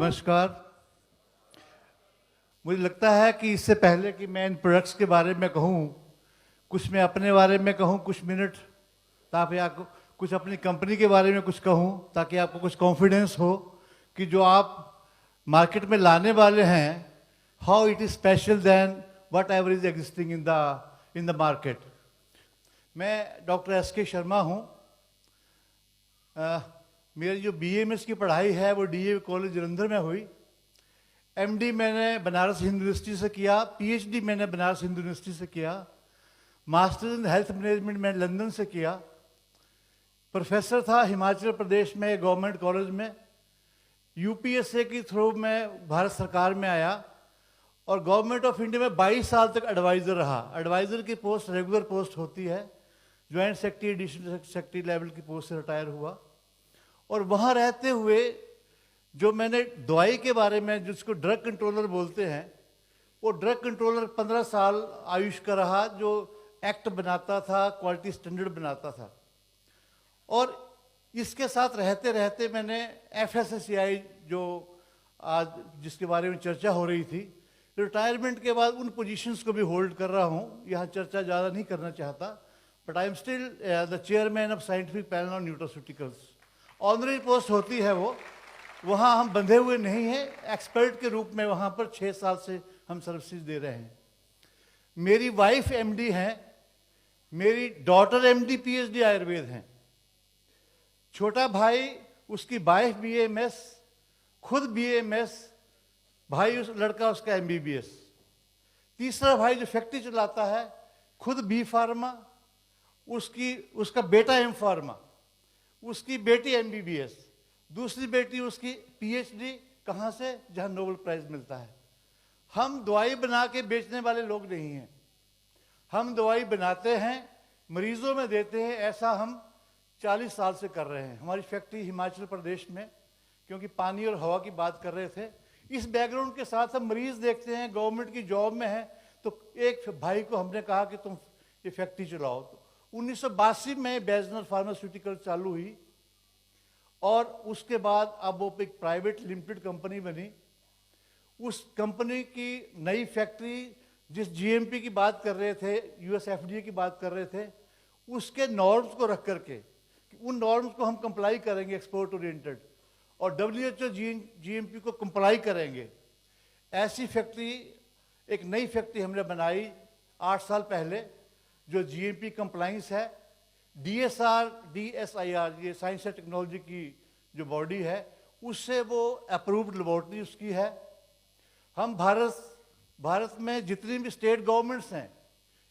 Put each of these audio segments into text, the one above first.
नमस्कार। मुझे लगता है कि इससे पहले कि मैं इन प्रोडक्ट्स के बारे में कहूँ, कुछ मैं अपने बारे में कहूँ कुछ मिनट, ताकि आपको कुछ अपनी कंपनी के बारे में कुछ कहूँ, ताकि आपको कुछ कॉन्फिडेंस हो कि जो आप मार्केट में लाने वाले हैं, how it is special then whatever is existing in the market. मैं डॉक्टर एस.के. शर्मा हूँ। मेरी जो BAMS की पढ़ाई है वो DAV कॉलेज जलंधर में हुई। MD मैंने बनारस हिंदू यूनिवर्सिटी से किया, PhD मैंने बनारस हिंदू यूनिवर्सिटी से किया, मास्टर्स इन हेल्थ मैनेजमेंट मैंने लंदन से किया। प्रोफेसर था हिमाचल प्रदेश में गवर्नमेंट कॉलेज में। UPSA के थ्रू मैं भारत सरकार में आया और गवर्नमेंट ऑफ इंडिया में 22 साल तक एडवाइज़र रहा। एडवाइज़र की पोस्ट रेगुलर पोस्ट होती है, joint secretary additional secretary level की पोस्ट से रिटायर हुआ। और वहाँ रहते हुए जो मैंने दवाई के बारे में, जिसको ड्रग कंट्रोलर बोलते हैं, वो ड्रग कंट्रोलर 15 साल आयुष का रहा, जो एक्ट बनाता था, क्वालिटी स्टैंडर्ड बनाता था। और इसके साथ रहते रहते मैंने FSSAI, जो आज जिसके बारे में चर्चा हो रही थी, रिटायरमेंट के बाद उन पोजीशंस को भी होल्ड कर रहा हूँ। यहाँ चर्चा ज़्यादा नहीं करना चाहता, but I am still the chairman of scientific panel on nutraceuticals. Honorary post होती है वो, वहाँ हम बंधे हुए नहीं हैं, एक्सपर्ट के रूप में वहाँ पर 6 साल से हम सर्विसेज दे रहे हैं। मेरी वाइफ MD हैं, मेरी डॉटर MD PhD आयुर्वेद हैं, छोटा भाई उसकी वाइफ BAMS, खुद BAMS, भाई उस लड़का उसका MBBS, तीसरा भाई जो फैक्ट्री चलाता है खुद B फार्मा, उसका बेटा M फार्मा, उसकी बेटी MBBS, दूसरी बेटी उसकी PhD, कहाँ से? जहाँ नोबेल प्राइज मिलता है। हम दवाई बना के बेचने वाले लोग नहीं हैं, हम दवाई बनाते हैं, मरीजों में देते हैं। ऐसा हम 40 साल से कर रहे हैं। हमारी फैक्ट्री हिमाचल प्रदेश में, क्योंकि पानी और हवा की बात कर रहे थे, इस बैकग्राउंड के साथ हम मरीज देखते हैं, गवर्नमेंट की जॉब में है। तो एक भाई को हमने कहा कि तुम ये फैक्ट्री चलाओ। तो 1982 में बैजनर फार्मास्यूटिकल चालू हुई और उसके बाद अब वो एक प्राइवेट लिमिटेड कंपनी बनी। उस कंपनी की नई फैक्ट्री, जिस GMP की बात कर रहे थे, US FDA की बात कर रहे थे, उसके नॉर्म्स को रख करके, उन नॉर्म्स को हम कंप्लाई करेंगे, एक्सपोर्ट ओरिएंटेड, और WHO GMP को कंप्लाई करेंगे। ऐसी फैक्ट्री, एक नई फैक्ट्री हमने बनाई 8 साल पहले, जो GMP कंप्लाइंस है। DSIR, ये साइंस एंड टेक्नोलॉजी की जो बॉडी है, उससे वो अप्रूव्ड लेबोरेटरी उसकी है। हम भारत में जितनी भी स्टेट गवर्नमेंट्स हैं,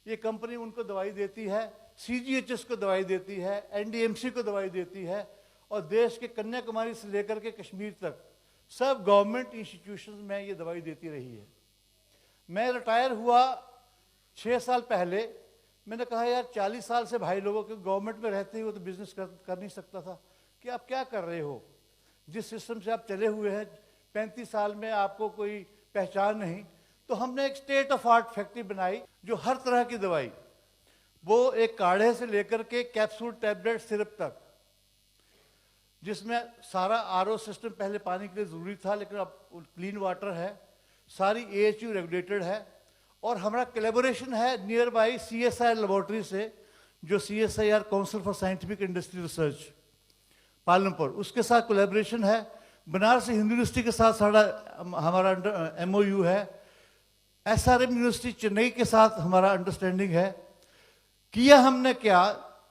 ये कंपनी उनको दवाई देती है, CGHS को दवाई देती है, NDMC को दवाई देती है, और देश के कन्याकुमारी से लेकर के कश्मीर तक सब गवर्नमेंट इंस्टीट्यूशंस में ये दवाई देती रही है। मैं रिटायर हुआ 6 साल पहले। मैंने कहा यार 40 साल से भाई लोगों के गवर्नमेंट में रहते हो तो बिजनेस कर नहीं सकता था, कि आप क्या कर रहे हो, जिस सिस्टम से आप चले हुए हैं, 35 साल में आपको कोई पहचान नहीं। तो हमने एक स्टेट ऑफ आर्ट फैक्ट्री बनाई, जो हर तरह की दवाई, वो एक काढ़े से लेकर के कैप्सूल, टैबलेट, सिरप तक, जिसमें सारा RO सिस्टम पहले पानी के लिए ज़रूरी था, लेकिन अब क्लीन वाटर है, सारी AHU रेगुलेटेड है। और हमारा कोलैबोरेशन है नियर बाई CSIR लेबोरेटरी से, जो CSIR council for scientific industry research Palampur, उसके साथ कोलैबोरेशन है। बनारस हिंदू यूनिवर्सिटी के साथ हमारा MOU है। SRM यूनिवर्सिटी चेन्नई के साथ हमारा अंडरस्टैंडिंग है। किया हमने क्या,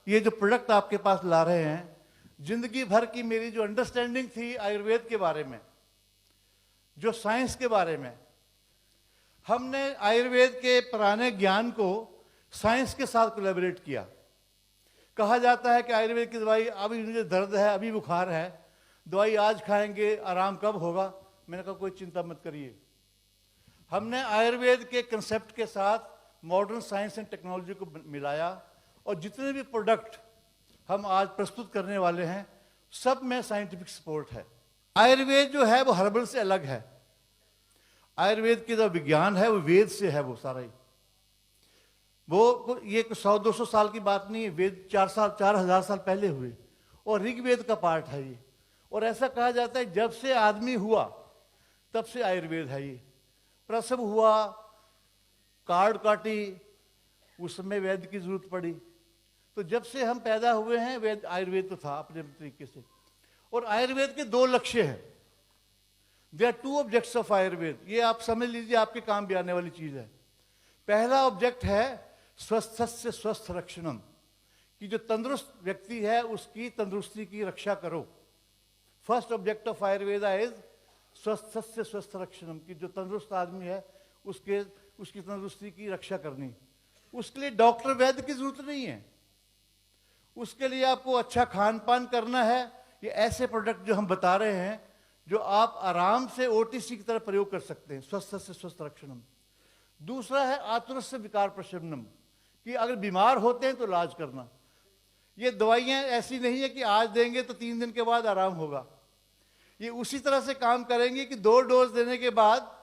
ये जो प्रोडक्ट आपके पास ला रहे हैं, जिंदगी भर की मेरी जो अंडरस्टैंडिंग थी आयुर्वेद के बारे में, जो साइंस के बारे में, हमने आयुर्वेद के पुराने ज्ञान को साइंस के साथ कोलैबोरेट किया। कहा जाता है कि आयुर्वेद की दवाई, अभी मुझे दर्द है, अभी बुखार है, दवाई आज खाएंगे, आराम कब होगा? मैंने कहा कोई चिंता मत करिए। हमने आयुर्वेद के कंसेप्ट के साथ मॉडर्न साइंस एंड टेक्नोलॉजी को मिलाया, और जितने भी प्रोडक्ट हम आज प्रस्तुत करने वाले हैं, सब में साइंटिफिक सपोर्ट है। आयुर्वेद जो है वो हर्बल से अलग है। आयुर्वेद की जो विज्ञान है वो वेद से है, वो सारा ही। वो ये 100-200 साल की बात नहीं है, वेद 4,000 साल पहले हुए, और ऋग्वेद का पार्ट है ये। और ऐसा कहा जाता है जब से आदमी हुआ तब से आयुर्वेद है ये। प्रसव हुआ, कार्ड काटी, उस समय वैद्य की जरूरत पड़ी। तो जब से हम पैदा हुए हैं वैद्य आयुर्वेद तो था अपने तरीके से। और आयुर्वेद के दो लक्ष्य हैं। There are 2 objects of Ayurveda. ये आप समझ लीजिए, आपके काम भी आने वाली चीज है। पहला ऑब्जेक्ट है स्वस्थस्य स्वस्थ रक्षणम, कि जो तंदुरुस्त व्यक्ति है उसकी तंदुरुस्ती की रक्षा करो। फर्स्ट ऑब्जेक्ट ऑफ आयुर्वेदा इज स्वस्थस्य स्वस्थ रक्षणम, कि जो तंदुरुस्त आदमी है उसकी तंदुरुस्ती की रक्षा करनी। उसके लिए डॉक्टर वैद्य की जरूरत नहीं है। उसके लिए आपको अच्छा खान पान करना है। ये ऐसे प्रोडक्ट जो हम बता रहे हैं जो आप आराम से ओटीसी की तरह प्रयोग कर सकते हैं। स्वस्थ से स्वस्थ रक्षणम। दूसरा है आतुरस्य विकार प्रशमनम, कि अगर बीमार होते हैं तो इलाज करना। ये दवाइयाँ ऐसी नहीं है कि आज देंगे तो 3 दिन के बाद आराम होगा। ये उसी तरह से काम करेंगे कि 2 डोज देने के बाद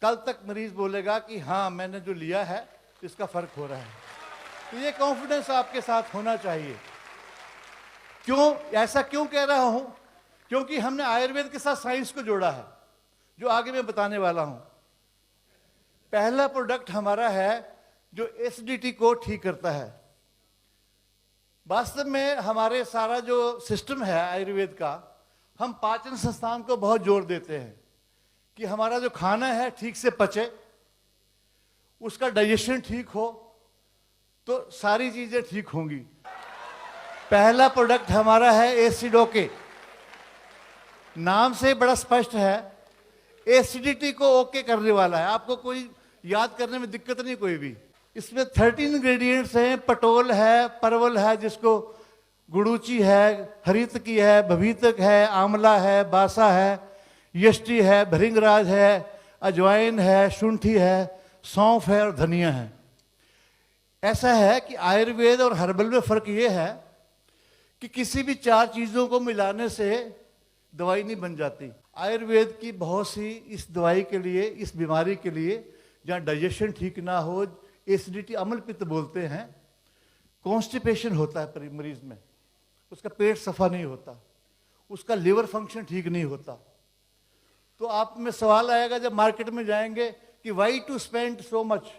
कल तक मरीज बोलेगा कि हाँ मैंने जो लिया है इसका फर्क हो रहा है। तो ये कॉन्फिडेंस आपके साथ होना चाहिए। ऐसा क्यों कह रहा हूं? क्योंकि हमने आयुर्वेद के साथ साइंस को जोड़ा है, जो आगे मैं बताने वाला हूं। पहला प्रोडक्ट हमारा है जो एसिडिटी को ठीक करता है। वास्तव में हमारे सारा जो सिस्टम है आयुर्वेद का, हम पाचन संस्थान को बहुत जोर देते हैं कि हमारा जो खाना है ठीक से पचे, उसका डाइजेशन ठीक हो तो सारी चीजें ठीक होंगी। पहला प्रोडक्ट हमारा है एसिडोके। नाम से बड़ा स्पष्ट है, एसिडिटी को ओके करने वाला है। आपको कोई याद करने में दिक्कत नहीं कोई भी। इसमें 13 इंग्रेडिएंट्स हैं। पटोल है, परवल है जिसको गुड़ूची है, हरितकी है, भभीतक है, आंवला है, बासा है, यष्टि है, भृंगराज है, अजवाइन है, शुंठी है, सौंफ है और धनिया है। ऐसा है कि आयुर्वेद और हर्बल में फर्क ये है कि किसी भी 4 चीजों को मिलाने से दवाई नहीं बन जाती। आयुर्वेद की बहुत सी इस दवाई के लिए, इस बीमारी के लिए, जहाँ डाइजेशन ठीक ना हो, एसिडिटी, अम्ल पित्त बोलते हैं, कॉन्स्टिपेशन होता है मरीज में, उसका पेट सफा नहीं होता, उसका लिवर फंक्शन ठीक नहीं होता। तो आप में सवाल आएगा जब मार्केट में जाएंगे कि why to spend so much.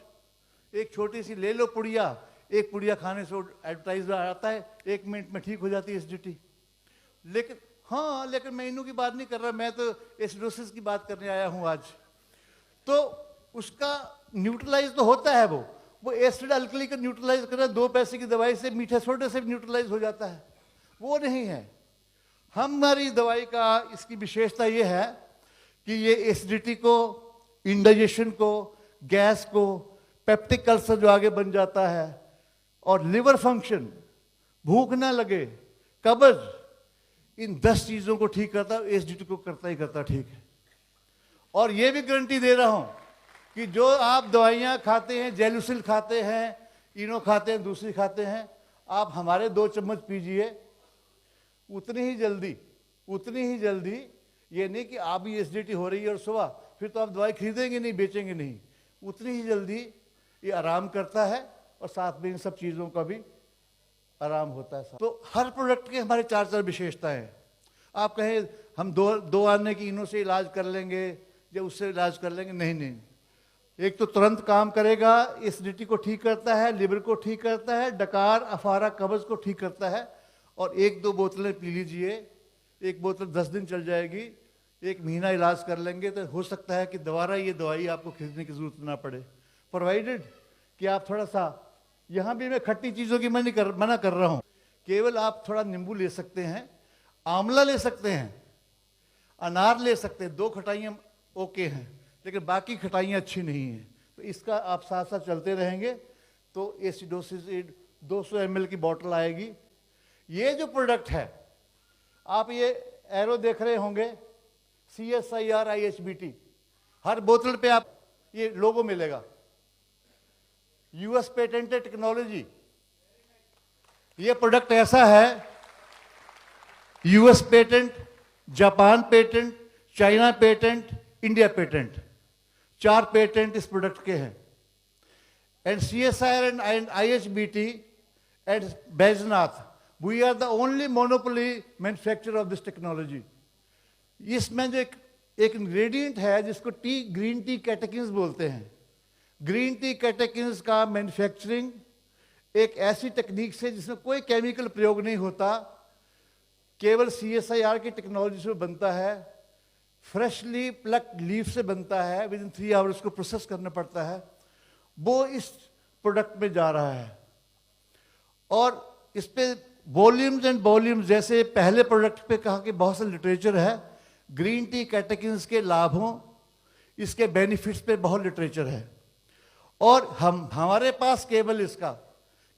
एक छोटी सी ले लो पुड़िया, एक पुड़िया खाने से एडवर्टाइज आता है 1 मिनट में ठीक हो जाती है एसिडिटी। लेकिन मैं इनों की बात नहीं कर रहा, मैं तो एसिडोसिस की बात करने आया हूं आज। तो उसका न्यूट्रलाइज तो होता है, वो एसिड अल्कली को न्यूट्रलाइज कर रहा है। 2 पैसे की दवाई से, मीठे सोडे से न्यूट्रलाइज हो जाता है, वो नहीं है। हमारी दवाई का इसकी विशेषता ये है कि ये एसिडिटी को, इंडाइजेशन को, गैस को, पेप्टिक अल्सर जो आगे बन जाता है, और लिवर फंक्शन, भूख ना लगे, कब्ज, इन 10 चीजों को ठीक करता है। एसिडिटी को करता ही करता ठीक है। और ये भी गारंटी दे रहा हूं कि जो आप दवाइयां खाते हैं, जेलुसिल खाते हैं, इनो खाते हैं, दूसरी खाते हैं, आप हमारे 2 चम्मच पीजिए, उतनी ही जल्दी, ये नहीं कि आप भी एसिडिटी हो रही है और सुबह फिर तो आप दवाई खरीदेंगे नहीं, बेचेंगे नहीं, उतनी ही जल्दी ये आराम करता है और साथ में इन सब चीज़ों का भी आराम होता है। तो हर प्रोडक्ट के हमारे 4 विशेषताएं हैं। आप कहें हम दो आने की इनों से इलाज कर लेंगे या उससे इलाज कर लेंगे, नहीं। एक तो तुरंत काम करेगा, एसिडिटी को ठीक करता है, लिवर को ठीक करता है, डकार, अफारा, कब्ज को ठीक करता है। और 1-2 बोतलें पी लीजिए, 1 बोतल 10 दिन चल जाएगी, 1 महीना इलाज कर लेंगे तो हो सकता है कि दोबारा ये दवाई आपको खरीदने की जरूरत ना पड़े, प्रोवाइडेड कि आप थोड़ा सा, यहाँ भी मैं खट्टी चीज़ों की मना कर रहा हूँ, केवल आप थोड़ा नींबू ले सकते हैं, आंवला ले सकते हैं, अनार ले सकते हैं। 2 खटाइयाँ ओके हैं, लेकिन बाकी खटाइयाँ अच्छी नहीं हैं। तो इसका आप साथ साथ चलते रहेंगे तो एसिडोसिस 200 ml की बोतल आएगी। ये जो प्रोडक्ट है, आप ये एरो देख रहे होंगे, CSIR IHBT, हर बोतल पे आप ये लोगो मिलेगा, US पेटेंटेड टेक्नोलॉजी। ये प्रोडक्ट ऐसा है, US patent, Japan patent, China patent, India patent, 4 patent इस प्रोडक्ट के हैं। And CSIR and IHBT and Baijnath, we are the only monopoly manufacturer of this technology. इसमें जो एक एक इंग्रेडिएंट है जिसको ग्रीन टी कैटेकिन्स बोलते हैं। ग्रीन टी कैटेकिन्स का मैन्युफैक्चरिंग एक ऐसी टेक्निक से जिसमें कोई केमिकल प्रयोग नहीं होता, केवल CSIR की टेक्नोलॉजी से बनता है, फ्रेशली प्लक्ड लीफ से बनता है, विद इन 3 आवर्स को प्रोसेस करना पड़ता है, वो इस प्रोडक्ट में जा रहा है। और इस पे वॉल्यूम्स एंड वॉल्यूम्स, जैसे पहले प्रोडक्ट पे कहा कि बहुत सा लिटरेचर है, ग्रीन टी कैटेकिन्स के लाभों, इसके बेनिफिट्स पे बहुत लिटरेचर है। और हमारे पास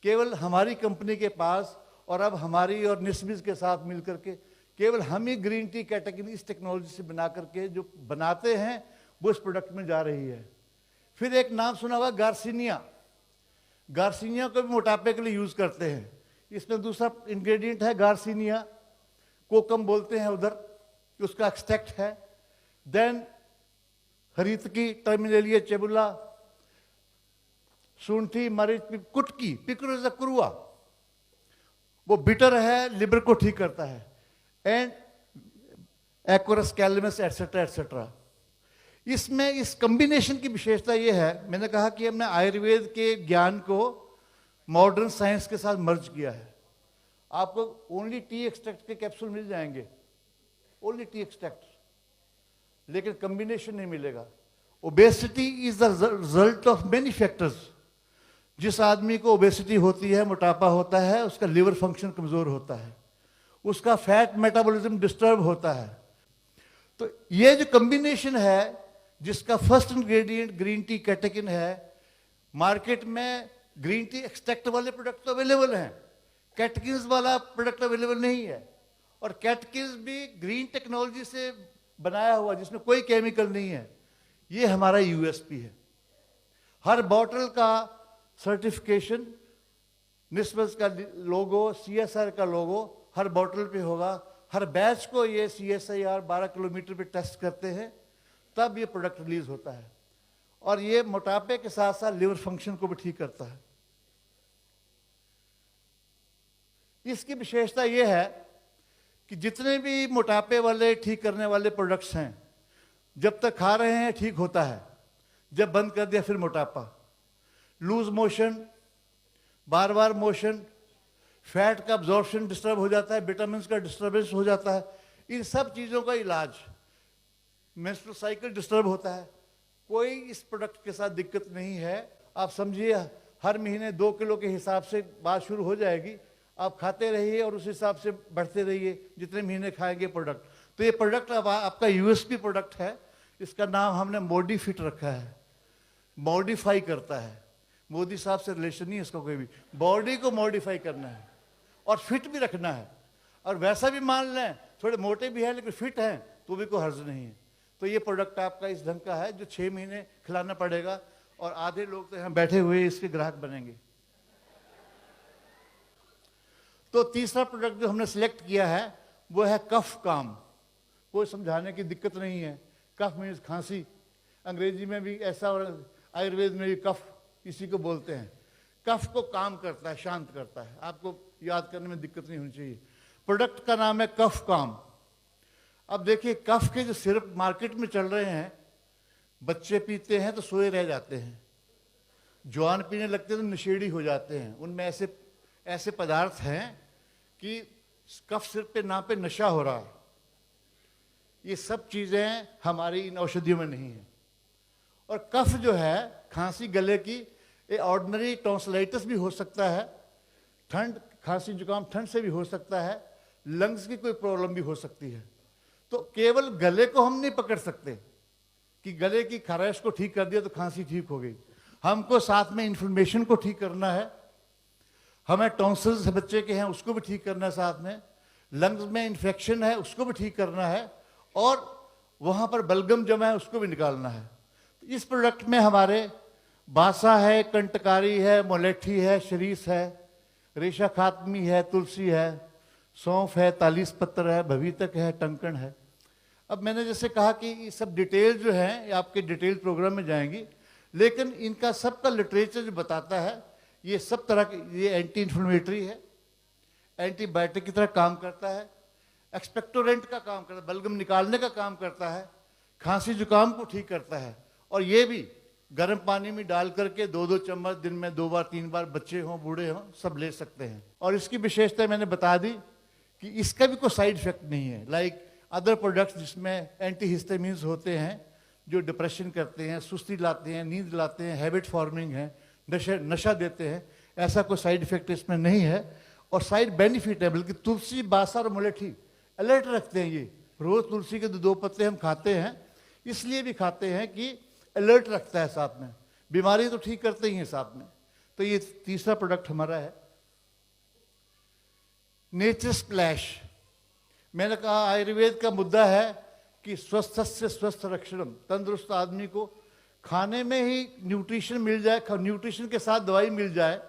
केवल हमारी कंपनी के पास, और अब हमारी और निस्बिस के साथ मिलकर के केवल हम ही ग्रीन टी कैटेगरी इस टेक्नोलॉजी से बना करके जो बनाते हैं वो इस प्रोडक्ट में जा रही है। फिर एक नाम सुना हुआ गार्सिनिया। गार्सिनिया को भी मोटापे के लिए यूज करते हैं। इसमें दूसरा इंग्रेडिएंट है गार्सिनिया, कोकम बोलते हैं उधर, उसका एक्सट्रैक्ट है। देन हरितकी, टर्मिनेलिया चेबुला, शुंठी, मरीच, कुटकी, पिक्रोजा कुरुआ, वो बिटर है, लिवर को ठीक करता है, एंड एक्वरस कैलमस एटसेट्रा एटसेट्रा। इसमें इस कॉम्बिनेशन की विशेषता ये है, मैंने कहा कि हमने आयुर्वेद के ज्ञान को मॉडर्न साइंस के साथ मर्ज किया है। आपको ओनली टी एक्सट्रैक्ट के कैप्सूल मिल जाएंगे, ओनली टी एक्सट्रैक्ट, लेकिन कॉम्बिनेशन नहीं मिलेगा। Obesity is the result of many factors. जिस आदमी को ओबेसिटी होती है, मोटापा होता है, उसका लिवर फंक्शन कमजोर होता है, उसका फैट मेटाबॉलिज्म डिस्टर्ब होता है। तो ये जो कॉम्बिनेशन है, जिसका first ingredient green tea catechin है, मार्केट में ग्रीन टी एक्सट्रैक्ट वाले प्रोडक्ट तो अवेलेबल हैं, कैटेकिन्स वाला प्रोडक्ट अवेलेबल नहीं है। और कैटेकिन्स भी ग्रीन टेक्नोलॉजी से बनाया हुआ, जिसमें कोई केमिकल नहीं है। ये हमारा यूएसपी है। हर बॉटल का सर्टिफिकेशन, निस्बत का लोगो, CSR का लोगो हर बॉटल पे होगा। हर बैच को ये CSIR 12 किलोमीटर पे टेस्ट करते हैं, तब ये प्रोडक्ट रिलीज होता है। और ये मोटापे के साथ साथ लिवर फंक्शन को भी ठीक करता है। इसकी विशेषता ये है कि जितने भी मोटापे वाले ठीक करने वाले प्रोडक्ट्स हैं, जब तक खा रहे हैं ठीक होता है, जब बंद कर दिया फिर मोटापा, लूज मोशन, बार बार मोशन, फैट का अब्जॉर्प्शन डिस्टर्ब हो जाता है, विटामिन का डिस्टर्बेंस हो जाता है। इन सब चीज़ों का इलाज, मेंस्ट्रुअल साइकिल डिस्टर्ब होता है, कोई इस प्रोडक्ट के साथ दिक्कत नहीं है। आप समझिए हर महीने 2 किलो के हिसाब से बात शुरू हो जाएगी, आप खाते रहिए और उस हिसाब से बढ़ते रहिए जितने महीने खाएंगे प्रोडक्ट। तो ये प्रोडक्ट अब आपका यूएसपी प्रोडक्ट है। इसका नाम हमने मॉडिफिट रखा है, मॉडिफाई करता है। मोदी साहब से रिलेशन नहीं है इसका कोई भी। बॉडी को मॉडिफाई करना है और फिट भी रखना है। और वैसा भी मान लें थोड़े मोटे भी हैं लेकिन फिट हैं तो भी कोई हर्ज नहीं है। तो ये प्रोडक्ट आपका इस ढंग का है जो 6 महीने खिलाना पड़ेगा, और आधे लोग तो यहाँ बैठे हुए इसके ग्राहक बनेंगे। तो तीसरा प्रोडक्ट जो हमने सिलेक्ट किया है वो है कफ काम। कोई समझाने की दिक्कत नहीं है। कफ मीन्स खांसी, अंग्रेजी में भी ऐसा और आयुर्वेद में भी कफ इसी को बोलते हैं। कफ को काम करता है, शांत करता है, आपको याद करने में दिक्कत नहीं होनी चाहिए। प्रोडक्ट का नाम है कफ काम। अब देखिए कफ के जो सिरप मार्केट में चल रहे हैं, बच्चे पीते हैं तो सोए रह जाते हैं, जवान पीने लगते हैं तो नशेड़ी हो जाते हैं। उनमें ऐसे ऐसे पदार्थ हैं कि कफ सिरप पे नाम पे नशा हो रहा है। ये सब चीज़ें हमारी इन औषधियों में नहीं है। और कफ जो है, खांसी गले की, ये ऑर्डिनरी टॉन्सिलाइटिस भी हो सकता है, ठंड खांसी जुकाम ठंड से भी हो सकता है, लंग्स की कोई प्रॉब्लम भी हो सकती है। तो केवल गले को हम नहीं पकड़ सकते कि गले की खराश को ठीक कर दिया तो खांसी ठीक हो गई। हमको साथ में इन्फ्लेमेशन को ठीक करना है, हमें टॉन्सिल्स बच्चे के हैं उसको भी ठीक करना है, साथ में लंग्स में इन्फेक्शन है उसको भी ठीक करना है, और वहाँ पर बलगम जमा है उसको भी निकालना है। इस प्रोडक्ट में हमारे बासा है, कंटकारी है, मोलेठी है, शरीस है, रेशा खातमी है, तुलसी है, सौंफ है, तालीस पत्तर है, भवितक है, टंकण है। अब मैंने जैसे कहा कि ये सब डिटेल जो है आपके डिटेल प्रोग्राम में जाएंगी, लेकिन इनका सबका लिटरेचर जो बताता है ये सब तरह के, ये एंटी इन्फ्लेमेटरी है, एंटीबायोटिक की तरह काम करता है, एक्सपेक्टोरेंट का काम करता है, बलगम निकालने का काम करता है, खांसी जुकाम को ठीक करता है, और ये भी गर्म पानी में डाल करके 2-2 चम्मच दिन में 2 बार 3 बार, बच्चे हों बूढ़े हों सब ले सकते हैं। और इसकी विशेषता मैंने बता दी कि इसका भी कोई साइड इफेक्ट नहीं है, लाइक अदर प्रोडक्ट्स जिसमें एंटीहिस्टामिन्स होते हैं जो डिप्रेशन करते हैं, सुस्ती लाते हैं, नींद लाते हैं, हैबिट फॉर्मिंग है, नशा देते हैं, ऐसा कोई साइड इफेक्ट इसमें नहीं है। और साइड बेनिफिट है, बल्कि तुलसी, बासा और मुलेठी अलर्ट रखते हैं। ये रोज तुलसी के 2 पत्ते हम खाते हैं, इसलिए भी खाते हैं कि अलर्ट रखता है, साथ में बीमारी तो ठीक करते ही हैं साथ में। तो ये तीसरा प्रोडक्ट हमारा है नेचर स्प्लैश। मैंने कहा आयुर्वेद का मुद्दा है कि स्वस्थ से स्वस्थ रक्षणम, तंदुरुस्त आदमी को खाने में ही न्यूट्रिशन मिल जाए, न्यूट्रिशन के साथ दवाई मिल जाए।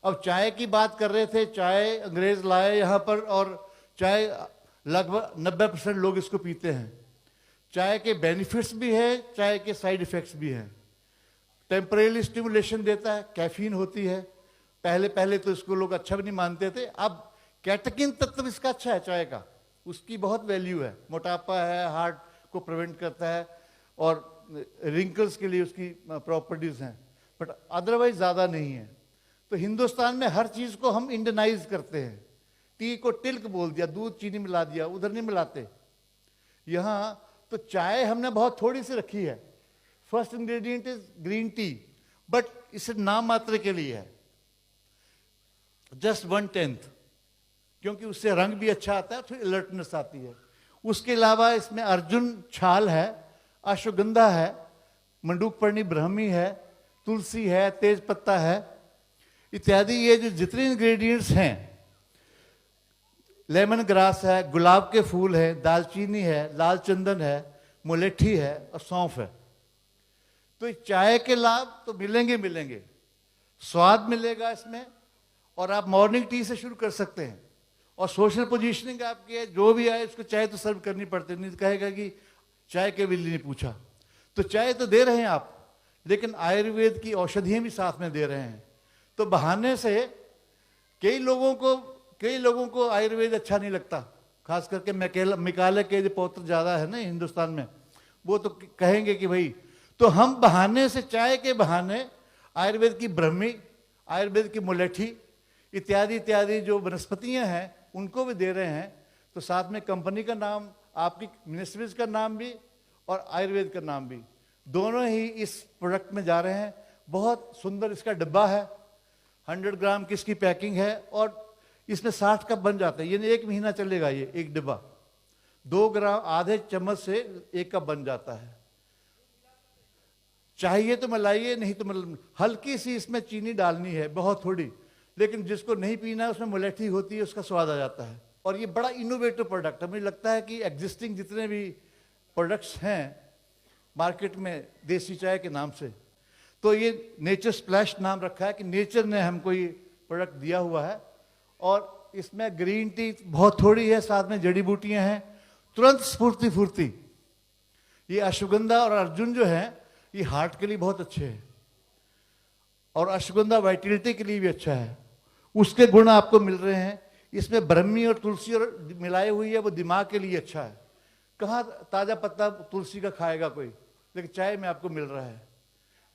अब चाय की बात कर रहे थे, चाय अंग्रेज लाए यहाँ पर, और चाय लगभग 90% लोग इसको पीते हैं। चाय के बेनिफिट्स भी है, चाय के साइड इफेक्ट्स भी हैं। टेम्परेरी स्टिमुलेशन देता है, कैफीन होती है। पहले पहले तो इसको लोग अच्छा भी नहीं मानते थे, अब कैटेकिन तत्व इसका अच्छा है चाय का, उसकी बहुत वैल्यू है। मोटापा है, हार्ट को प्रिवेंट करता है, और रिंकल्स के लिए उसकी प्रॉपर्टीज हैं, बट अदरवाइज ज़्यादा नहीं है। तो हिंदुस्तान में हर चीज़ को हम इंडियनाइज करते हैं। टी को टिल्क बोल दिया, दूध चीनी मिला दिया, उधर नहीं मिलाते। यहाँ तो चाय हमने बहुत थोड़ी सी रखी है। First ingredient is green tea, but इसे नाम मात्र के लिए है, जस्ट 1/10, क्योंकि उससे रंग भी अच्छा आता है, थोड़ी अलर्टनेस आती है। उसके अलावा इसमें अर्जुन छाल है, अश्वगंधा है, मंडूकपर्णी ब्राह्मी है, तुलसी है, तेज पत्ता है इत्यादि। ये जो जितने इंग्रेडिएंट्स हैं, लेमन ग्रास है, गुलाब के फूल है, दालचीनी है, लाल चंदन है, मुलेठी है और सौंफ है। तो चाय के लाभ तो मिलेंगे मिलेंगे, स्वाद मिलेगा इसमें, और आप मॉर्निंग टी से शुरू कर सकते हैं। और सोशल पोजीशनिंग आपकी है, जो भी आए उसको चाय तो सर्व करनी पड़ती है, नहीं तो कहेगा कि चाय के बिल नहीं पूछा। तो चाय तो दे रहे हैं आप, लेकिन आयुर्वेद की औषधियाँ भी साथ में दे रहे हैं। तो बहाने से कई लोगों को आयुर्वेद अच्छा नहीं लगता, खास करके मिकाले के जो पौत्र ज़्यादा है ना हिंदुस्तान में, वो तो कहेंगे कि भाई, तो हम बहाने से, चाय के बहाने आयुर्वेद की ब्रह्मी, आयुर्वेद की मुलेठी इत्यादि इत्यादि जो वनस्पतियाँ हैं उनको भी दे रहे हैं। तो साथ में कंपनी का नाम, आपकी मिनिस्ट्रीज का नाम भी और आयुर्वेद का नाम भी, दोनों ही इस प्रोडक्ट में जा रहे हैं। बहुत सुंदर इसका डिब्बा है, 100 ग्राम की इसकी पैकिंग है, और इसमें 60 कप बन जाता है। यानी 1 महीना चलेगा ये एक डिब्बा। 2 ग्राम आधे चम्मच से 1 कप बन जाता है। चाहिए तो मिलाइए, नहीं तो मतलब हल्की सी इसमें चीनी डालनी है, बहुत थोड़ी, लेकिन जिसको नहीं पीना है उसमें मुलेठी होती है, उसका स्वाद आ जाता है। और ये बड़ा इनोवेटिव प्रोडक्ट है। मुझे लगता है कि एग्जिस्टिंग जितने भी प्रोडक्ट्स हैं मार्केट में देसी चाय के नाम से, तो ये नेचर स्प्लैश नाम रखा है कि नेचर ने हमको ये प्रोडक्ट दिया हुआ है। और इसमें ग्रीन टी बहुत थोड़ी है, साथ में जड़ी बूटियां हैं, तुरंत स्फूर्ति फूर्ति। ये अश्वगंधा और अर्जुन जो है ये हार्ट के लिए बहुत अच्छे हैं, और अश्वगंधा वाइटलिटी के लिए भी अच्छा है, उसके गुण आपको मिल रहे हैं। इसमें ब्रह्मी और तुलसी और मिलाई हुई है, वो दिमाग के लिए अच्छा है। कहाँ ताज़ा पत्ता तुलसी का खाएगा कोई, लेकिन चाय में आपको मिल रहा है।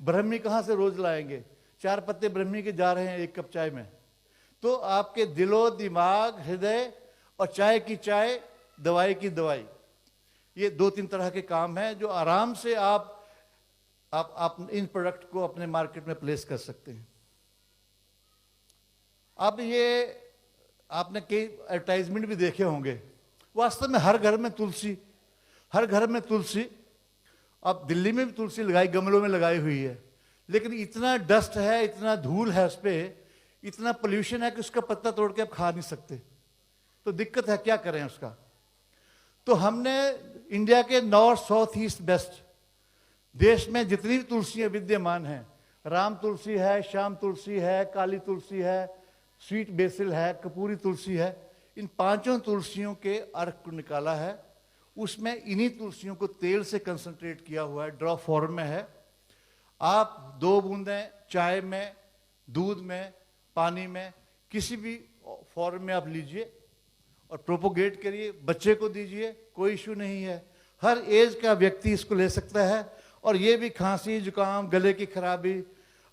ब्रह्मी कहाँ से रोज लाएंगे, 4 पत्ते ब्रह्मी के जा रहे हैं 1 कप चाय में। तो आपके दिलो दिमाग, हृदय और चाय की चाय, दवाई की दवाई, ये 2-3 तरह के काम हैं जो आराम से आप इन प्रोडक्ट को अपने मार्केट में प्लेस कर सकते हैं। अब ये आपने कई एडवर्टाइजमेंट भी देखे होंगे, वास्तव में हर घर में तुलसी, हर घर में तुलसी। अब दिल्ली में भी तुलसी लगाई, गमलों में लगाई हुई है, लेकिन इतना डस्ट है, इतना धूल है उस पर, इतना पोल्यूशन है कि उसका पत्ता तोड़ के आप खा नहीं सकते। तो दिक्कत है, क्या करें उसका। तो हमने इंडिया के नॉर्थ, साउथ, ईस्ट, वेस्ट देश में जितनी भी तुलसियाँ विद्यमान हैं, राम तुलसी है, श्याम तुलसी है, काली तुलसी है, स्वीट बेसिल है, कपूरी तुलसी है, इन 5 तुलसियों के अर्क को निकाला है। उसमें इन्हीं तुलसियों को तेल से कंसंट्रेट किया हुआ है, ड्रॉप फॉर्म में है। आप 2 बूंदें चाय में, दूध में, पानी में, किसी भी फॉर्म में आप लीजिए और प्रोपोगेट करिए, बच्चे को दीजिए, कोई इशू नहीं है। हर एज का व्यक्ति इसको ले सकता है, और ये भी खांसी, जुकाम, गले की खराबी,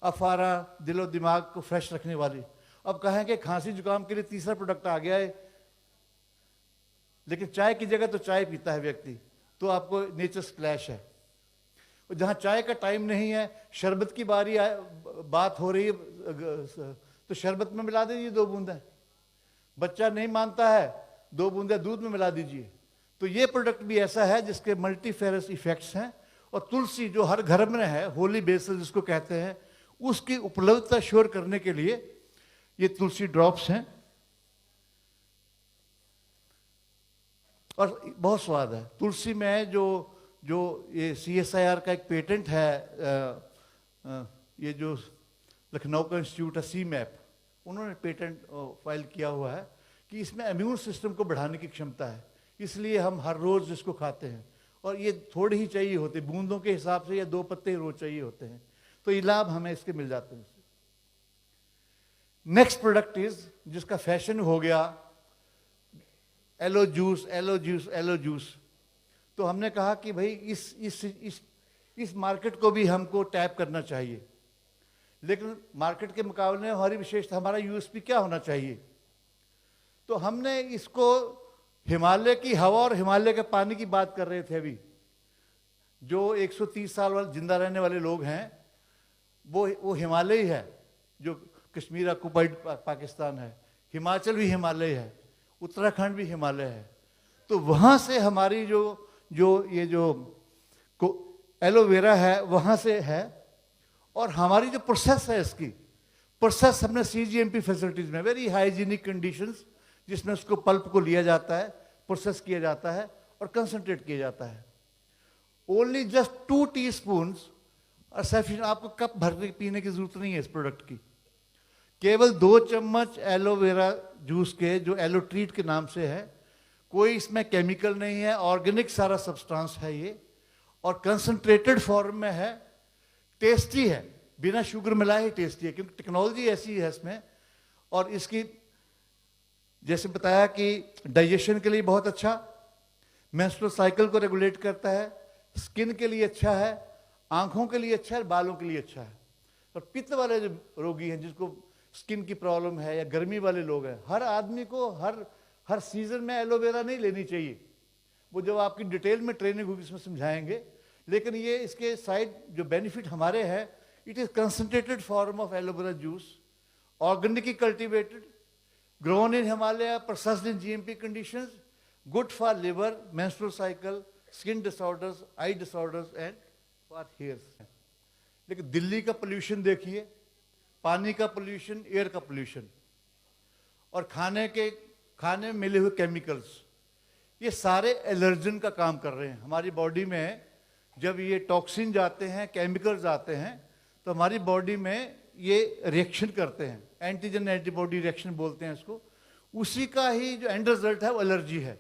अफारा, दिलो दिमाग को फ्रेश रखने वाली। अब कहेंगे खांसी जुकाम के लिए तीसरा प्रोडक्ट आ गया है, लेकिन चाय की जगह तो चाय पीता है व्यक्ति, तो आपको नेचर्स क्लैश है। जहाँ चाय का टाइम नहीं है, शरबत की बात हो रही है, तो शरबत में मिला दीजिए 2 बूंदें। बच्चा नहीं मानता है, 2 बूंदें दूध में मिला दीजिए। तो ये प्रोडक्ट भी ऐसा है जिसके मल्टीफेरस इफेक्ट्स हैं। और तुलसी जो हर घर में है, होली बेसल जिसको कहते हैं, उसकी उपलब्धता श्योर करने के लिए ये तुलसी ड्रॉप्स हैं, और बहुत स्वाद है। तुलसी में जो ये CSIR का एक पेटेंट है, ये जो लखनऊ का इंस्टीट्यूट है CMAP, उन्होंने पेटेंट फाइल किया हुआ है कि इसमें इम्यून सिस्टम को बढ़ाने की क्षमता है। इसलिए हम हर रोज इसको खाते हैं, और ये थोड़े ही चाहिए होते, बूंदों के हिसाब से, या 2 पत्ते रोज चाहिए होते हैं, तो ये लाभ हमें इसके मिल जाते हैं। नेक्स्ट प्रोडक्ट इज, जिसका फैशन हो गया, aloe juice, aloe juice, aloe juice. तो हमने कहा कि भाई इस मार्केट को भी हमको टैप करना चाहिए, लेकिन मार्केट के मुकाबले में हमारी विशेषता, हमारा यूएसपी क्या होना चाहिए। तो हमने इसको हिमालय की हवा और हिमालय के पानी की बात कर रहे थे अभी। जो 130 साल वाले जिंदा रहने वाले लोग हैं, वो हिमालय है। जो कश्मीर ऑक्युपाइड पाकिस्तान है, हिमाचल भी हिमालय है, उत्तराखंड भी हिमालय है। तो वहाँ से हमारी जो एलोवेरा है वहाँ से है, और हमारी जो प्रोसेस है, इसकी प्रोसेस हमने CGMP फैसिलिटीज में, वेरी हाइजीनिक कंडीशंस, जिसमें उसको पल्प को लिया जाता है, प्रोसेस किया जाता है और कंसंट्रेट किया जाता है। ओनली जस्ट 2 टीस्पून्स और सफिशिएंट। आपको कप भर के पीने की जरूरत नहीं है इस प्रोडक्ट की। केवल 2 चम्मच एलोवेरा जूस के, जो एलो ट्रीट के नाम से है, कोई इसमें केमिकल नहीं है, ऑर्गेनिक सारा सब्सटेंस है ये, और कंसंट्रेटेड फॉर्म में है, टेस्टी है, बिना शुगर मिलाए ही टेस्टी है, क्योंकि टेक्नोलॉजी ऐसी है इसमें। और इसकी जैसे बताया कि डाइजेशन के लिए बहुत अच्छा, मेंस्ट्रुअल साइकिल को रेगुलेट करता है, स्किन के लिए अच्छा है, आंखों के लिए अच्छा है, बालों के लिए अच्छा है। और पित्त वाले जो रोगी हैं, जिसको स्किन की प्रॉब्लम है, या गर्मी वाले लोग हैं, हर आदमी को हर सीजन में एलोवेरा नहीं लेनी चाहिए। वो जब आपकी डिटेल में ट्रेनिंग होगी इसमें समझाएंगे, लेकिन ये इसके साइड जो बेनिफिट हमारे हैं, it is concentrated form of aloe vera juice, organically cultivated, grown in Himalaya, processed in GMP conditions, good for liver, menstrual cycle, skin disorders, eye disorders and for hairs. लेकिन दिल्ली का पोल्यूशन देखिए, पानी का pollution, air का pollution, और खाने में मिले हुए केमिकल्स, ये सारे एलर्जन का काम कर रहे हैं हमारी बॉडी में। जब ये टॉक्सिन जाते हैं, केमिकल्स आते हैं, तो हमारी बॉडी में ये रिएक्शन करते हैं, एंटीजन एंटीबॉडी रिएक्शन बोलते हैं इसको। उसी का ही जो एंड रिजल्ट है वो एलर्जी है।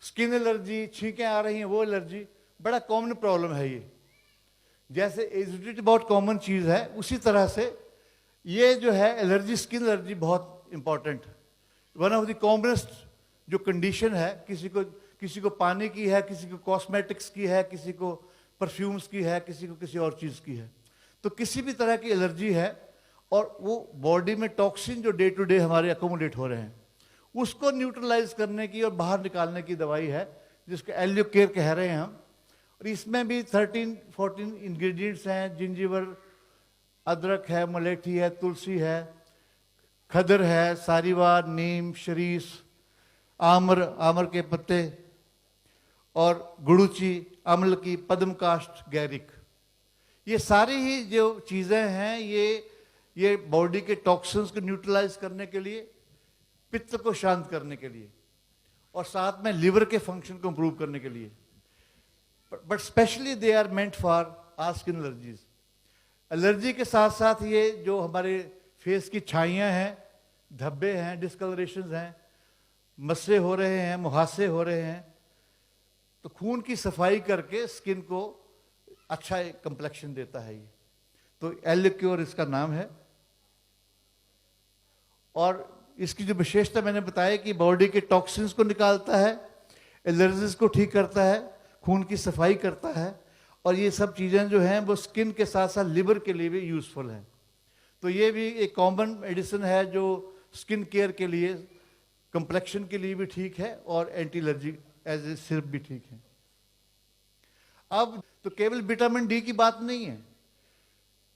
स्किन एलर्जी, छींकें आ रही हैं, वो एलर्जी बड़ा कॉमन प्रॉब्लम है ये। जैसे एसिडिटी बहुत कॉमन चीज़ है, उसी तरह से ये जो है एलर्जी, स्किन एलर्जी बहुत इंपॉर्टेंट है। वन ऑफ द कॉमनेस्ट जो कंडीशन है, किसी को पानी की है, किसी को कॉस्मेटिक्स की है, किसी को परफ्यूम्स की है, किसी को किसी और चीज़ की है। तो किसी भी तरह की एलर्जी है, और वो बॉडी में टॉक्सिन जो डे टू डे हमारे अकोमोडेट हो रहे हैं, उसको न्यूट्रलाइज करने की और बाहर निकालने की दवाई है, जिसको एल्योकेयर कह रहे हैं हम। और इसमें भी 13-14 इंग्रेडिएंट्स हैं। जिंजीवर, अदरक है, मलेठी है, तुलसी है, खदर है, सारीवार, नीम, शरीस, आमर के पत्ते, और गुड़ूची, अम्ल की, पद्म काष्ठ, गैरिक। ये सारी ही जो चीज़ें हैं, ये बॉडी के टॉक्सिन्स को न्यूट्रलाइज करने के लिए, पित्त को शांत करने के लिए, और साथ में लिवर के फंक्शन को इंप्रूव करने के लिए। But specially they are meant for our skin allergies. Allergy के साथ साथ ये जो हमारे फेस की छाइयाँ हैं, धब्बे हैं, डिस्कलरेशन हैं, मस्से हो रहे हैं, मुहासे हो रहे हैं, तो खून की सफाई करके स्किन को अच्छा कंप्लेक्शन देता है ये। तो एल्योक्योर इसका नाम है। और इसकी जो विशेषता मैंने बताया कि बॉडी के टॉक्सिन्स को निकालता है, एलर्जीज को ठीक करता है, खून की सफाई करता है, और ये सब चीज़ें जो हैं वो स्किन के साथ साथ लिवर के लिए भी यूज़फुल हैं। तो ये भी एक कॉमन मेडिसिन है जो स्किन केयर के लिए, कंप्लेक्शन के लिए भी ठीक है, और anti allergy as a syrup भी ठीक है। अब तो केवल विटामिन डी की बात नहीं है,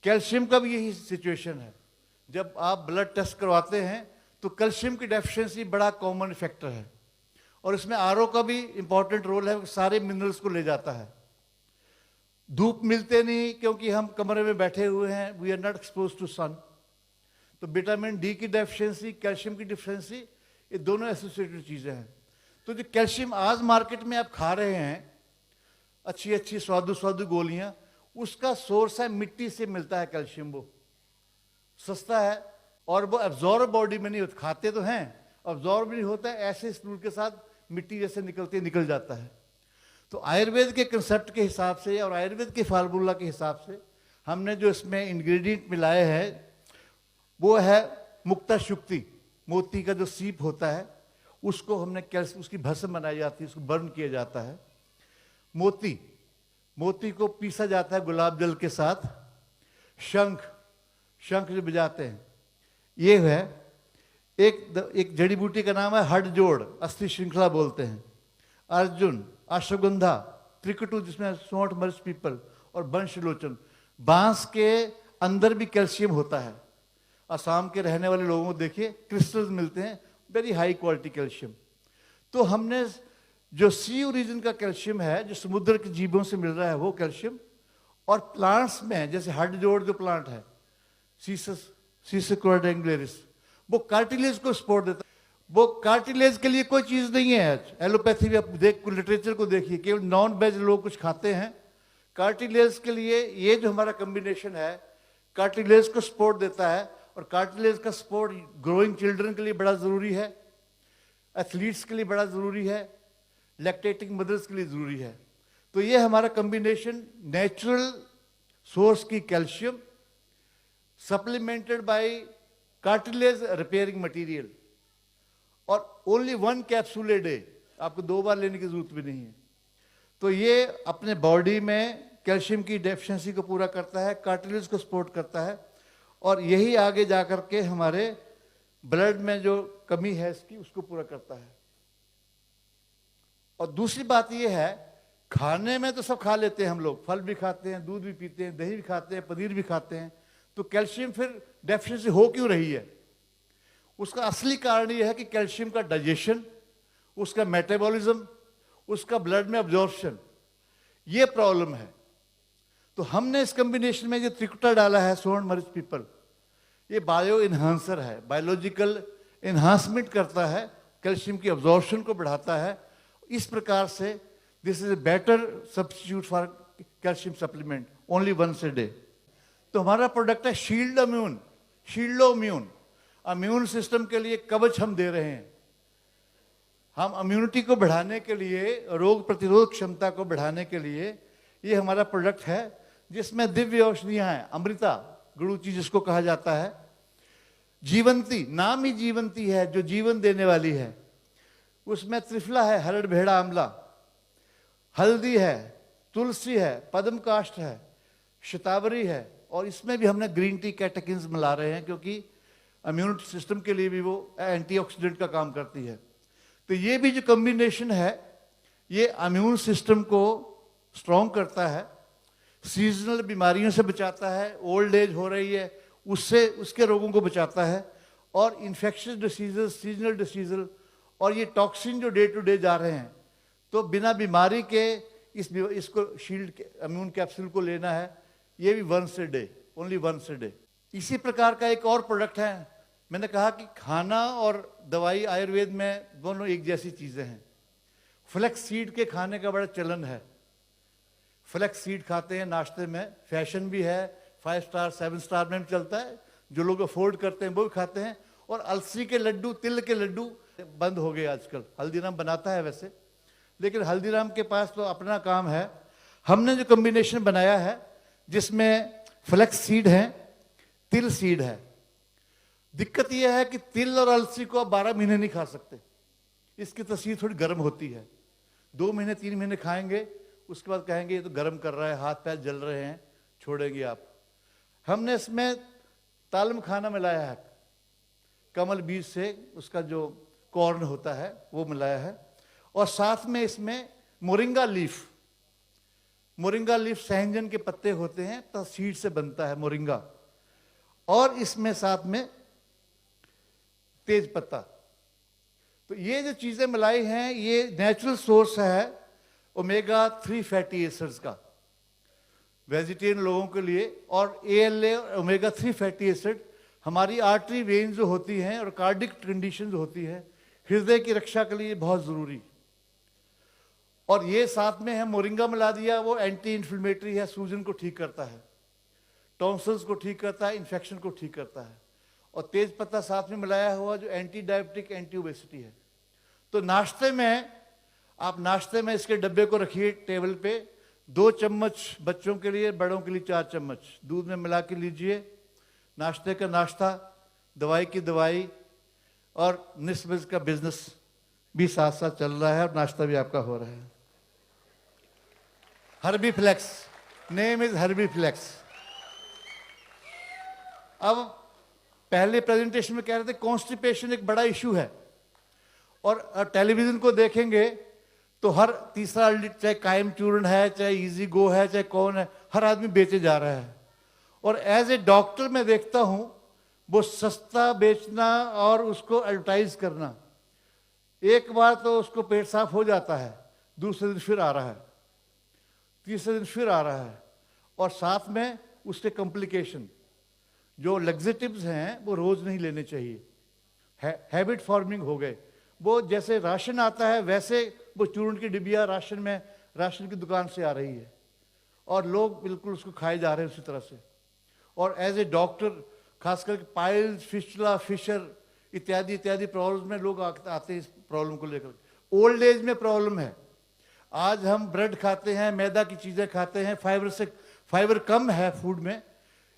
कैल्शियम का भी यही सिचुएशन है। जब आप ब्लड टेस्ट करवाते हैं तो कैल्शियम की डेफिशिएंसी बड़ा कॉमन फैक्टर है, और इसमें आरओ का भी इंपॉर्टेंट रोल है, सारे मिनरल्स को ले जाता है। धूप मिलते नहीं क्योंकि हम कमरे में बैठे हुए हैं, we are not expose to sun. तो विटामिन डी की डेफिशिएंसी, कैल्शियम की डेफिशिएंसी, ये दोनों एसोसिएटेड चीज़ें हैं। तो जो कैल्शियम आज मार्केट में आप खा रहे हैं, अच्छी अच्छी स्वादु स्वादु गोलियां, उसका सोर्स है मिट्टी से मिलता है कैल्शियम। वो सस्ता है और वो एब्जॉर्ब बॉडी में नहीं होता, खाते तो हैं, एब्जॉर्ब नहीं होता है, ऐसे स्टूल के साथ मिट्टी जैसे निकल जाता है। तो आयुर्वेद के कंसेप्ट के हिसाब से और आयुर्वेद के फार्मूला के हिसाब से हमने जो इसमें इंग्रेडिएंट मिलाए हैं वो है मुक्ता शुक्ति, मोती का जो सीप होता है उसको हमने उसकी भस्म बनाई जाती है, उसको बर्न किया जाता है। मोती को पीसा जाता है गुलाब जल के साथ। शंख जो बजाते हैं, ये है एक जड़ी बूटी का नाम है हडजोड़, अस्थि श्रृंखला बोलते हैं। अर्जुन, अश्वगंधा, त्रिकटु जिसमें सौंठ, मर्च, पीपल, और वंशलोचन। बांस के अंदर भी कैल्शियम होता है। असम के रहने वाले लोगों को देखिए, क्रिस्टल्स मिलते हैं, वेरी हाई क्वालिटी कैल्शियम। तो हमने जो सी ओरिजिन का कैल्शियम है, जो समुद्र के जीवों से मिल रहा है वो कैल्शियम, और प्लांट्स में जैसे हडजोड़ जो प्लांट है, सीसस एंग्लेरिस, वो कार्टिलेज को सपोर्ट देता है। वो कार्टिलेज के लिए कोई चीज नहीं है। एलोपैथी में आप लिटरेचर को देखिए, केवल नॉन वेज लोग कुछ खाते हैं। कार्टिलेज के लिए ये जो हमारा कॉम्बिनेशन है, कार्टिलेज को सपोर्ट देता है, और कार्टिलेज का सपोर्ट ग्रोइंग चिल्ड्रन के लिए बड़ा जरूरी है, एथलीट्स के लिए बड़ा जरूरी है, लैक्टेटिंग मदर्स के लिए जरूरी है। तो ये हमारा कॉम्बिनेशन नेचुरल सोर्स की calcium supplemented by cartilage repairing material, और ओनली 1 कैप्सूल ए डे, आपको 2 बार लेने की जरूरत भी नहीं है। तो ये अपने बॉडी में कैल्शियम की डेफिशिएंसी को पूरा करता है, कार्टिलेज को सपोर्ट करता है, और यही आगे जाकर के हमारे ब्लड में जो कमी है इसकी उसको पूरा करता है। और दूसरी बात ये है, खाने में तो सब खा लेते हैं हम लोग, फल भी खाते हैं, दूध भी पीते हैं, दही भी खाते हैं, पनीर भी खाते हैं, तो कैल्शियम फिर डेफिशिएंसी हो क्यों रही है? उसका असली कारण यह है कि कैल्शियम का डाइजेशन, उसका मेटाबॉलिज्म, उसका ब्लड में अब्जॉर्प्शन, ये प्रॉब्लम है। तो हमने इस कॉम्बिनेशन में जो त्रिकुटा डाला है, सौंठ, मर्च, पीपल, ये बायो इन्हांसर है, बायोलॉजिकल इन्हांसमेंट करता है, कैल्शियम की अब्जॉर्प्शन को बढ़ाता है। इस प्रकार से this is a better substitute for calcium supplement, only once a day. तो हमारा प्रोडक्ट है शील्डो इम्यून। इम्यून सिस्टम के लिए कवच हम दे रहे हैं। हम इम्यूनिटी को बढ़ाने के लिए, रोग प्रतिरोधक क्षमता को बढ़ाने के लिए ये हमारा प्रोडक्ट है, जिसमें दिव्य औषधियां हैं। अमृता गुड़ूची जिसको कहा जाता है, जीवंती, नाम ही जीवंती है, जो जीवन देने वाली है। उसमें त्रिफला है, हरड़, भेड़ा, आंवला, हल्दी है, तुलसी है, पद्म काष्ठ है, शतावरी है, और इसमें भी हमने ग्रीन टी कैटेकिन्स मिला रहे हैं, क्योंकि इम्यून सिस्टम के लिए भी वो एंटीऑक्सीडेंट का काम करती है। तो ये भी जो कॉम्बिनेशन है, ये इम्यून सिस्टम को स्ट्रॉन्ग करता है, सीजनल बीमारियों से बचाता है, ओल्ड एज हो रही है उससे, उसके रोगों को बचाता है, और इन्फेक्शियस डिसीजेज, सीजनल डिसीजल, और ये टॉक्सिन जो डे टू डे जा रहे हैं, तो बिना बीमारी के इसको शील्ड इम्यून कैप्सूल को लेना है। ये भी once a day, only once a day. इसी प्रकार का एक और प्रोडक्ट है। मैंने कहा कि खाना और दवाई आयुर्वेद में दोनों एक जैसी चीजें हैं। फ्लैक्स सीड के खाने का बड़ा चलन है। फ्लैक्स सीड खाते हैं नाश्ते में, फैशन भी है, 5 स्टार 7 स्टार में भी चलता है, जो लोग अफोर्ड करते हैं वो भी खाते हैं। और अलसी के लड्डू, तिल के लड्डू बंद हो गए आजकल। हल्दीराम बनाता है वैसे, लेकिन हल्दीराम के पास तो अपना काम है। हमने जो कॉम्बिनेशन बनाया है, जिसमें फ्लैक्स सीड है, तिल सीड है। दिक्कत यह है कि तिल और अलसी को आप 12 महीने नहीं खा सकते, इसकी तस्वीर थोड़ी गर्म होती है। 2 महीने 3 महीने खाएंगे, उसके बाद कहेंगे ये तो गर्म कर रहा है, हाथ पैर जल रहे हैं, छोड़ेंगे आप। हमने इसमें तालम खाना मिलाया है, कमल बीज से उसका जो कॉर्न होता है वो मिलाया है, और साथ में इसमें मोरिंगा लीफ सहजन के पत्ते होते हैं, तो सीड से बनता है मोरिंगा, और इसमें साथ में तेज पत्ता। तो ये जो चीजें मिलाई हैं ये नेचुरल सोर्स है ओमेगा 3 फैटी एसिड्स का वेजिटेरियन लोगों के लिए। और ALA और ओमेगा 3 फैटी एसिड हमारी आर्टरी वेन जो होती हैं और कार्डिक कंडीशन जो होती है, हृदय की रक्षा के लिए बहुत जरूरी। और ये साथ में है मोरिंगा मिला दिया, वो एंटी इन्फ्लेमेटरी है, सूजन को ठीक करता है, टॉन्सिल्स को ठीक करता है, इन्फेक्शन को ठीक करता है। और तेज पत्ता साथ में मिलाया हुआ जो एंटी डायबिटिक, एंटी ओबेसिटी है। तो नाश्ते में इसके डब्बे को रखिए टेबल पे, 2 चम्मच बच्चों के लिए, बड़ों के लिए 4 चम्मच दूध में मिला के लीजिए। नाश्ते का नाश्ता, दवाई की दवाई, और निस्बत का बिजनेस भी साथ साथ चल रहा है, और नाश्ता भी आपका हो रहा है। हर्बीफ्लेक्स, नेम इज हर्बीफ्लेक्स। अब पहले प्रेजेंटेशन में कह रहे थे कॉन्स्टिपेशन एक बड़ा इशू है, और टेलीविजन को देखेंगे तो हर तीसरा चाहे कायम चूर्ण है, चाहे इजी गो है, चाहे कौन है, हर आदमी बेचे जा रहा है। और एज ए डॉक्टर मैं देखता हूं वो सस्ता बेचना और उसको एडवर्टाइज करना, एक बार तो उसको पेट साफ हो जाता है, दूसरे दिन फिर आ रहा है, तीसरे दिन फिर आ रहा है, और साथ में उसके कॉम्प्लिकेशन। जो लग्जेटिव्स हैं वो रोज नहीं लेने चाहिए, हैबिट फॉर्मिंग हो गए। वो जैसे राशन आता है वैसे वो चूर्ण की डिबिया राशन की दुकान से आ रही है, और लोग बिल्कुल उसको खाए जा रहे हैं उसी तरह से। और एज ए डॉक्टर खासकर पाइल्स, फिस्टुला, फिशर इत्यादि इत्यादि प्रॉब्लम में लोग आते हैं इस प्रॉब्लम को लेकर। ओल्ड एज में प्रॉब्लम है, आज हम ब्रेड खाते हैं, मैदा की चीजें खाते हैं, फाइबर कम है फूड में,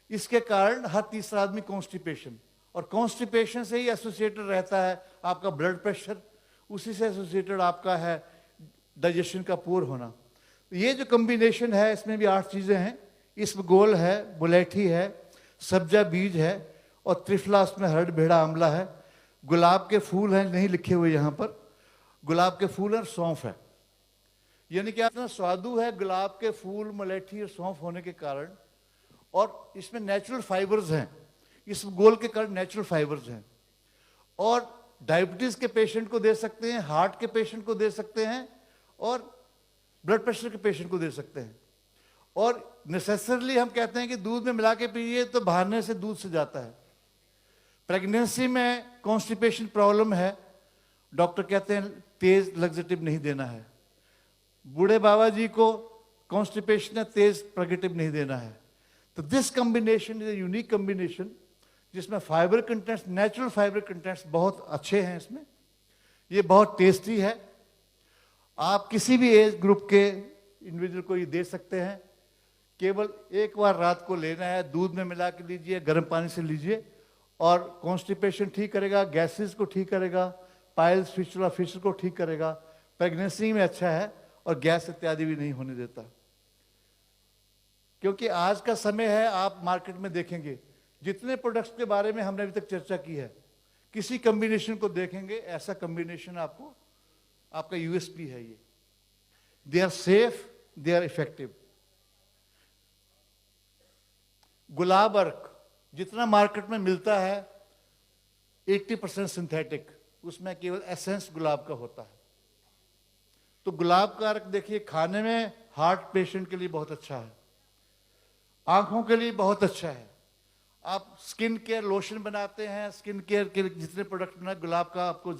इसके कारण हर तीसरा आदमी कॉन्स्टिपेशन, और कॉन्स्टिपेशन से ही एसोसिएटेड रहता है आपका ब्लड प्रेशर, उसी से एसोसिएटेड आपका है डाइजेशन का पुअर होना। ये जो कॉम्बिनेशन है इसमें भी 8 चीजें हैं, इसबगोल है, मुलेठी है, सब्जा बीज है, और त्रिफला उसमें हरड़ भेड़ा आंवला है, गुलाब के फूल हैं, नहीं लिखे हुए यहाँ पर, गुलाब के फूल और सौंफ है। यानी कि इतना स्वादु है गुलाब के फूल, मुलेठी और सौंफ होने के कारण, और इसमें नेचुरल फाइबर्स हैं, इस गोल के कारण नेचुरल फाइबर्स हैं। और डायबिटीज के पेशेंट को दे सकते हैं, हार्ट के पेशेंट को दे सकते हैं, और ब्लड प्रेशर के पेशेंट को दे सकते हैं। और नेसेसरली हम कहते हैं कि दूध में मिला के पीजिए तो बहाने से दूध से जाता है। प्रेगनेंसी में कॉन्स्टिपेशन प्रॉब्लम है, डॉक्टर कहते हैं तेज लग्जेटिव नहीं देना है। बूढ़े बाबा जी को कॉन्स्टिपेशन है, तेज प्रेगेटिव नहीं देना है। तो this combination is a unique combination, जिसमें fibre contents, natural fibre contents बहुत अच्छे हैं इसमें। ये बहुत टेस्टी है, आप किसी भी एज ग्रुप के इंडिविजुअल को ये दे सकते हैं। केवल एक बार रात को लेना है, दूध में मिला के लीजिए, गर्म पानी से लीजिए, और कॉन्स्टिपेशन ठीक करेगा, गैसेस को ठीक करेगा, पाइल्स, फिस्टुला, फिशर को ठीक करेगा, प्रेगनेंसी में अच्छा है, और गैस इत्यादि भी नहीं होने देता। क्योंकि आज का समय है, आप मार्केट में देखेंगे जितने प्रोडक्ट्स के बारे में हमने अभी तक चर्चा की है, किसी कॉम्बिनेशन को देखेंगे, ऐसा कॉम्बिनेशन आपको, आपका यूएसपी है ये। They are safe, they are effective. गुलाब अर्क जितना मार्केट में मिलता है 80% सिंथेटिक, उसमें केवल एसेंस गुलाब का होता है। तो गुलाब का अर्क देखिए, खाने में हार्ट पेशेंट के लिए बहुत अच्छा है, आंखों के लिए बहुत अच्छा है। आप स्किन केयर लोशन बनाते हैं, स्किन केयर के जितने प्रोडक्ट बनाए, गुलाब का आपको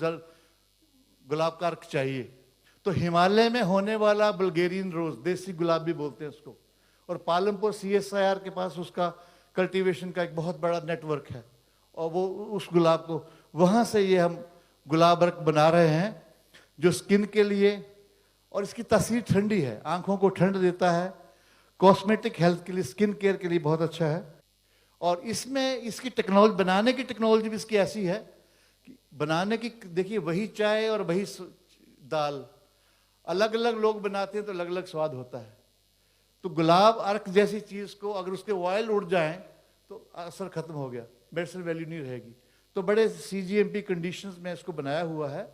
गुलाब का अर्क चाहिए। तो हिमालय में होने वाला बल्गेरियन रोज, देसी गुलाब भी बोलते हैं उसको, और पालमपुर CSIR के पास उसका कल्टीवेशन का एक बहुत बड़ा नेटवर्क है, और वो उस गुलाब को वहां से ये हम गुलाब अर्क बना रहे हैं, जो स्किन के लिए, और इसकी तासीर ठंडी है, आंखों को ठंड देता है, कॉस्मेटिक हेल्थ के लिए, स्किन केयर के लिए बहुत अच्छा है। और इसमें इसकी टेक्नोलॉजी, बनाने की टेक्नोलॉजी भी इसकी ऐसी है कि बनाने की, देखिए वही चाय और वही दाल, अलग अलग लोग बनाते हैं तो अलग अलग स्वाद होता है। तो गुलाब अर्क जैसी चीज को अगर उसके ऑयल उड़ जाएं तो असर खत्म हो गया, मेडिसिनल वैल्यू नहीं रहेगी। तो बड़े CGMP कंडीशंस में इसको बनाया हुआ है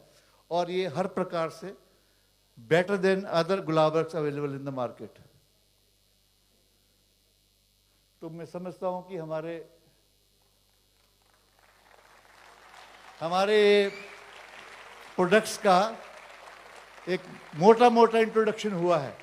और ये हर प्रकार से बेटर देन अदर गुलाब अर्क्स अवेलेबल इन द मार्केट। तो मैं समझता हूं कि हमारे प्रोडक्ट्स का एक मोटा मोटा इंट्रोडक्शन हुआ है।